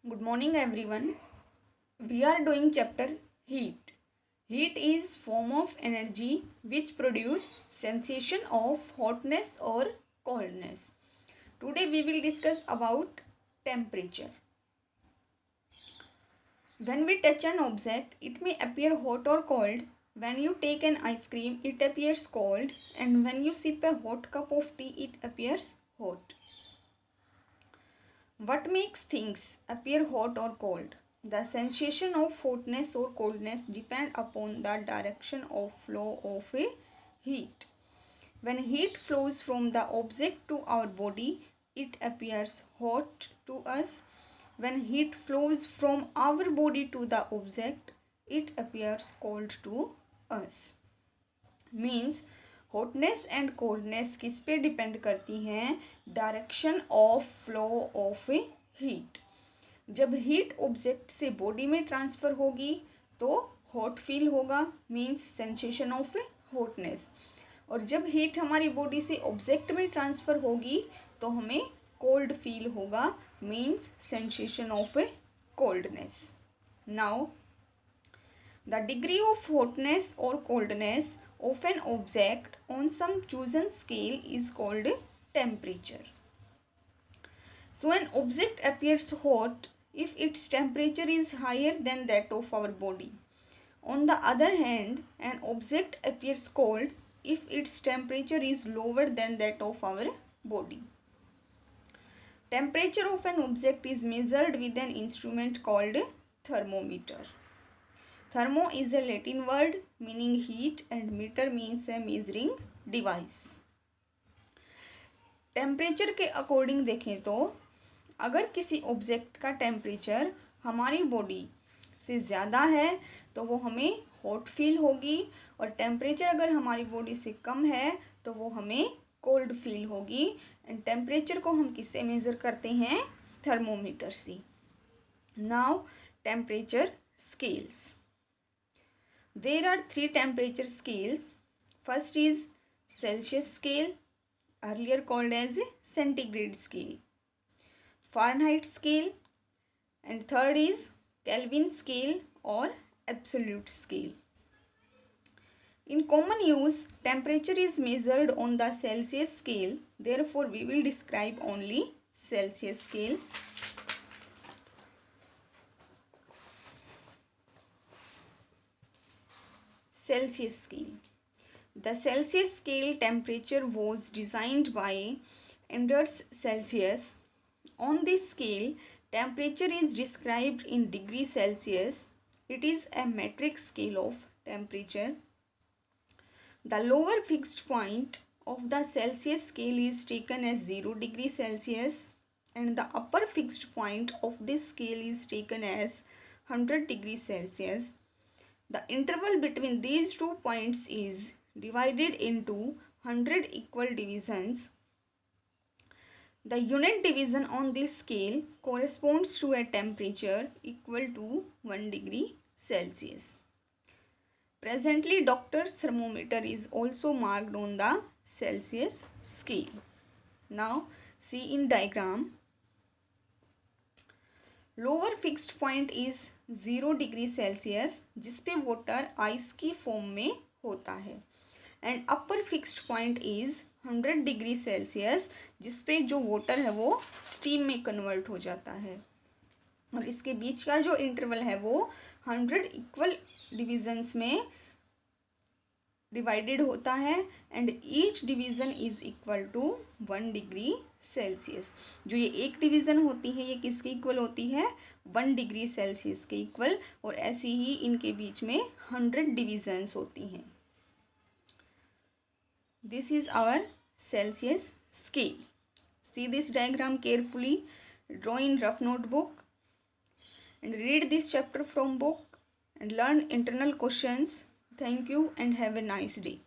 Good morning everyone. We are doing chapter heat. Heat is form of energy which produce sensation of hotness or coldness. Today we will discuss about temperature. When we touch an object, it may appear hot or cold. When you take an ice cream, it appears cold, and when you sip a hot cup of tea, it appears hot. What makes things appear hot or cold? The sensation of hotness or coldness depend upon the direction of flow of a heat. When heat flows from the object to our body, it appears hot to us. When heat flows from our body to the object, it appears cold to us. Means hotness and coldness किस पे depend करती हैं? Direction of flow of A heat. जब heat object से body में transfer होगी तो hot feel होगा, means sensation of A hotness. और जब हीट हमारी बॉडी से ऑब्जेक्ट में ट्रांसफ़र होगी तो हमें कोल्ड फील होगा, means sensation of A coldness. Now the degree of hotness और coldness of an object on some chosen scale is called temperature. So an object appears hot if its temperature is higher than that of our body. On the other hand, an object appears cold if its temperature is lower than that of our body. Temperature of an object is measured with an instrument called thermometer. Thermo is a Latin word meaning heat and meter means a measuring device. Temperature के according देखें तो अगर किसी object का temperature हमारी body से ज़्यादा है तो वो हमें हॉट फील होगी, और टेम्परेचर अगर हमारी बॉडी से कम है तो वो हमें कोल्ड फील होगी. एंड टेम्परेचर को हम किससे मेज़र करते हैं? थर्मोमीटर से. Now temperature scales. There are 3 temperature scales. First is Celsius scale, earlier called as centigrade scale, Fahrenheit scale, and third is Kelvin scale or absolute scale. In common use, temperature is measured on the Celsius scale. Therefore, we will describe only Celsius scale. Celsius scale. The Celsius scale temperature was designed by Anders Celsius. On this scale, temperature is described in degrees Celsius. It is a metric scale of temperature. The lower fixed point of the Celsius scale is taken as 0 degrees Celsius, and the upper fixed point of this scale is taken as 100 degrees Celsius. The interval between these 2 points is divided into 100 equal divisions. The unit division on this scale corresponds to a temperature equal to 1 degree Celsius. Presently, doctor's thermometer is also marked on the Celsius scale. Now, see in diagram. Lower fixed point is 0 degree Celsius जिस पे water ice की form में होता है, and upper fixed point is 100 degree Celsius जिस पे जो water है वो स्टीम में कन्वर्ट हो जाता है, और इसके बीच का जो इंटरवल है वो 100 इक्वल डिविजन्स में डिवाइडेड होता है, and each division is equal to 1 degree Celsius. जो ये एक डिवीज़न होती है ये किसके इक्वल होती है? 1 डिग्री सेल्सियस के इक्वल, और ऐसी ही इनके बीच में 100 डिवीजन्स होती हैं. This is our Celsius scale. See this diagram carefully, draw in rough notebook and read this chapter from book and learn internal questions. Thank you and have a nice day.